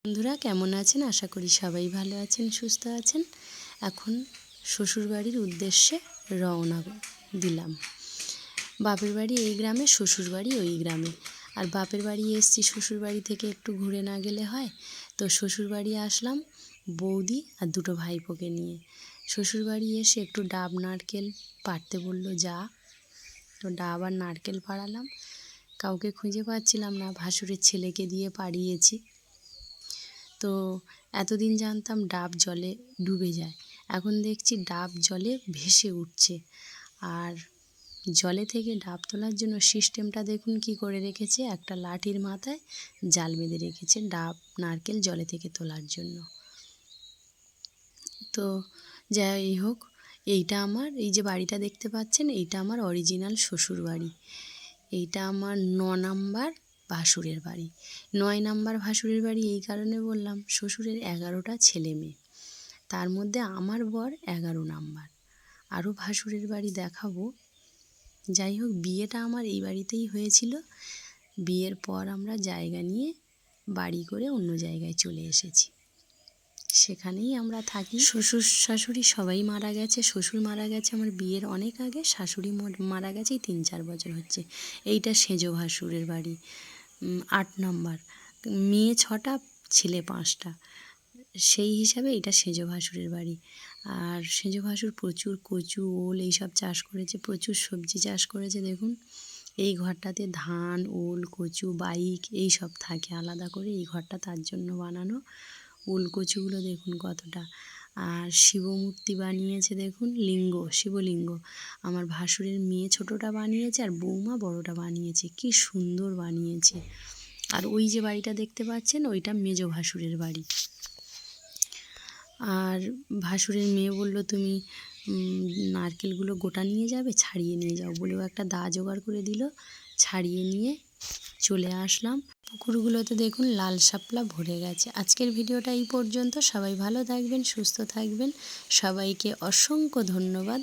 বন্ধুরা কেমন আছেন? আশা করি সবাই ভালো আছেন, সুস্থ আছেন। এখন শ্বশুরবাড়ির উদ্দেশ্যে রওনা দিলাম। বাপের বাড়ি এই গ্রামে, শ্বশুরবাড়ি ওই গ্রামে। আর বাপের বাড়ি এসছি শ্বশুরবাড়ি থেকে একটু ঘুরে না গেলে হয়। তো শ্বশুরবাড়ি আসলাম বৌদি আর দুটো ভাইপোকে নিয়ে। শ্বশুরবাড়ি এসে একটু ডাব নারকেল পাড়তে বললো যা, তো ডাব আর নারকেল পাড়ালাম। কাউকে খুঁজে পাচ্ছিলাম না, ভাসুরের ছেলেকে দিয়ে পাড়িয়েছি। তো এতদিন জানতাম ডাব জলে ডুবে যায়, এখন দেখছি ডাব জলে ভেসে উঠছে। আর জলে থেকে ডাব তোলার জন্য সিস্টেমটা দেখুন কি করে রেখেছে, একটা লাঠির মাথায় জাল বেঁধে রেখেছে ডাব নারকেল জলে থেকে তোলার জন্য। তো যাই হোক, এইটা আমার, এই যে বাড়িটা দেখতে পাচ্ছেন এইটা আমার অরিজিনাল শ্বশুর বাড়ি। এইটা আমার ৯ নাম্বার ভাসুরের বাড়ি। ৯ নাম্বার ভাসুরের বাড়ি এই কারণে বললাম, শ্বশুরের 11টা ছেলে মেয়ে, তার মধ্যে আমার বর 11 নাম্বার। আরও ভাসুরের বাড়ি দেখাবো। যাই হোক, বিয়েটা আমার এই বাড়িতেই হয়েছিল। বিয়ের পর আমরা জায়গা নিয়ে বাড়ি করে অন্য জায়গায় চলে এসেছি, সেখানেই আমরা থাকি। শ্বশুর শাশুড়ি সবাই মারা গেছে। শ্বশুর মারা গেছে আমার বিয়ের অনেক আগে, শাশুড়ি মারা গেছে 3-4 বছর হচ্ছে। এইটা সেজ ভাসুরের বাড়ি, 8 নাম্বার। মেয়ে 6টা, ছেলে 5টা, সেই হিসাবে এটা সেজ ভাসুরের বাড়ি। আর সেজ ভাসুর প্রচুর কচু ওল এইসব চাষ করেছে, প্রচুর সবজি চাষ করেছে। দেখুন এই ঘরটাতে ধান ওল কচু বাইক এইসব থাকে আলাদা করে, এই ঘরটা তার জন্য বানানো। ওল কচুগুলো দেখুন কতটা। আর শিবমূর্তি বানিয়েছে দেখুন, লিঙ্গ, শিবলিঙ্গ আমার ভাসুরের মেয়ে ছোটোটা বানিয়েছে, আর বৌমা বড়োটা বানিয়েছে। কি সুন্দর বানিয়েছে। আর ওই যে বাড়িটা দেখতে পাচ্ছেন ওইটা মেজ ভাসুরের বাড়ি। আর ভাসুরের মেয়ে বলল তুমি নারকেলগুলো গোটা নিয়ে যাবে, ছাড়িয়ে নিয়ে যাও বলেও একটা দা জোগাড় করে দিল, ছাড়িয়ে নিয়ে চলে আসলাম। পুকুরগুলোতে দেখুন লাল শাপলা ভরে গেছে। আজকের ভিডিওটা এই পর্যন্ত। সবাই ভালো থাকবেন, সুস্থ থাকবেন। সবাইকে অসংখ্য ধন্যবাদ।